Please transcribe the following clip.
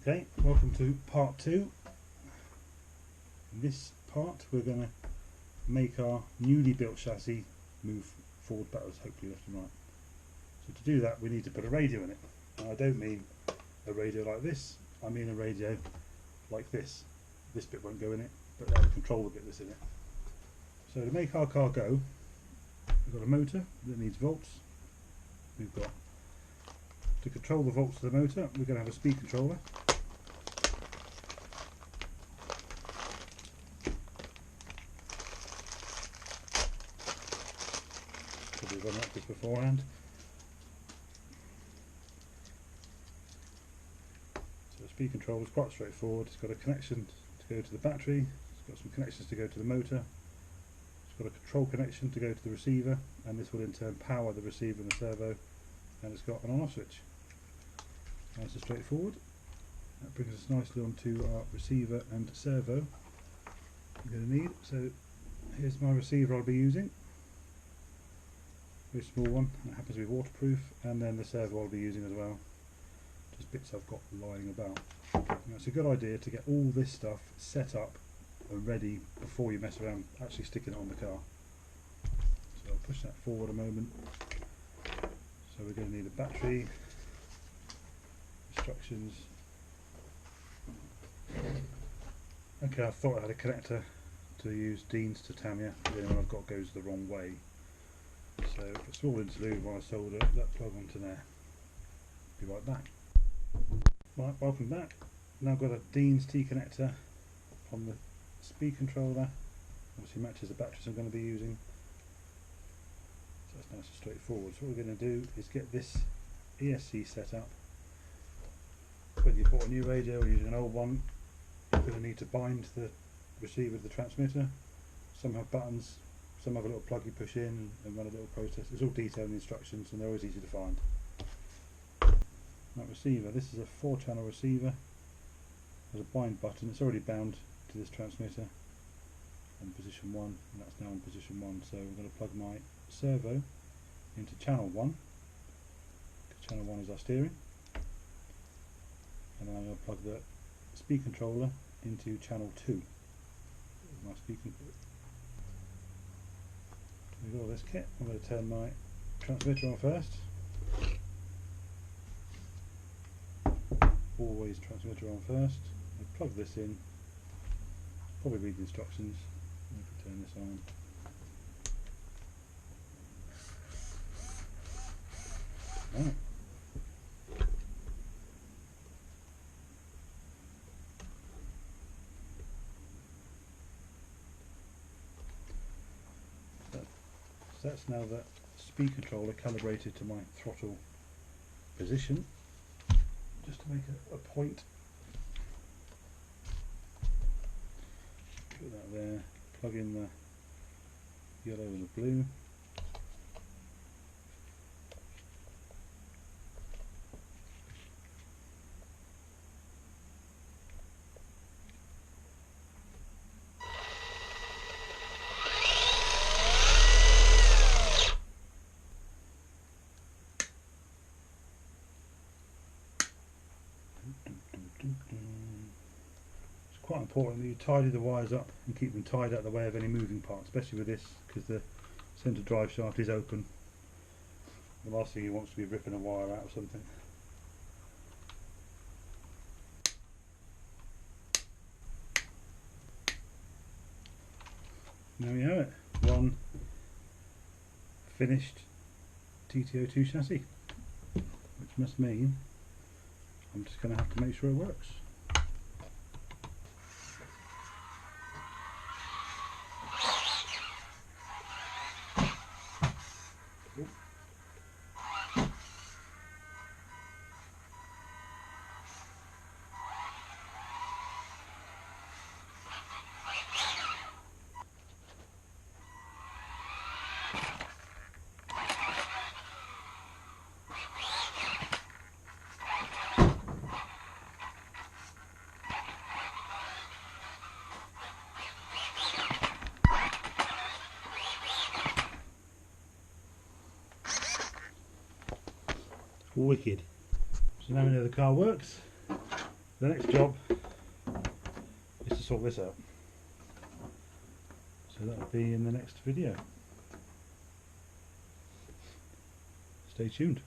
Okay, welcome to part 2. In this part we're going to make our newly built chassis move forward, backwards, hopefully left and right. So to do that we need to put a radio in it. Now, I don't mean a radio like this, I mean a radio like this. This bit won't go in it, but that'll control the bit that's in it. So to make our car go, we've got a motor that needs volts. We've got, to control the volts of the motor, we're going to have a speed controller. Probably run like this beforehand. So the speed controller is quite straightforward. It's got a connection to go to the battery, it's got some connections to go to the motor, it's got a control connection to go to the receiver, and this will in turn power the receiver and the servo, and it's got an on-off switch. Nice and straightforward. That brings us nicely onto our receiver and servo we're going to need. So here's my receiver I'll be using. Very small one, it happens to be waterproof, and then the servo I'll be using as well. Just bits I've got lying about. Now, it's a good idea to get all this stuff set up and ready before you mess around actually sticking it on the car. So I'll push that forward a moment. So we're going to need a battery, instructions. Okay, I thought I had a connector to use Dean's titanium, but the only one I've got goes the wrong way. So a small interlude while I solder that plug onto there. Be right back. Right, welcome back. Now I've got a Dean's T connector on the speed controller. Obviously matches the batteries I'm going to be using. So that's nice and straightforward. So what we're going to do is get this ESC set up. When you bought a new radio or using an old one, you're going to need to bind the receiver to the transmitter. Some have buttons, some have a little plug you push in and run a little process. It's all detailed in the instructions and they're always easy to find. That receiver, this is a 4-channel receiver. There's a bind button, it's already bound to this transmitter on position 1, and that's now on position 1. So I'm going to plug my servo into channel 1. Channel 1 is our steering. And then I'm going to plug the speed controller into channel 2. My speed controller. With all this kit, I'm going to turn my transmitter on first. Always transmitter on first. I plug this in. Probably read the instructions. If we turn this on. Right. So that's now the speed controller calibrated to my throttle position. Just to make a point. Put that there, plug in the yellow and the blue. It's quite important that you tidy the wires up and keep them tied out of the way of any moving parts, especially with this, because the centre drive shaft is open. The last thing you want is to be ripping a wire out of something. There we have it, one finished TT-02 chassis, which must mean I'm just going to have to make sure it works. Wicked. So now we know the car works. The next job is to sort this out. So that'll be in the next video. Stay tuned.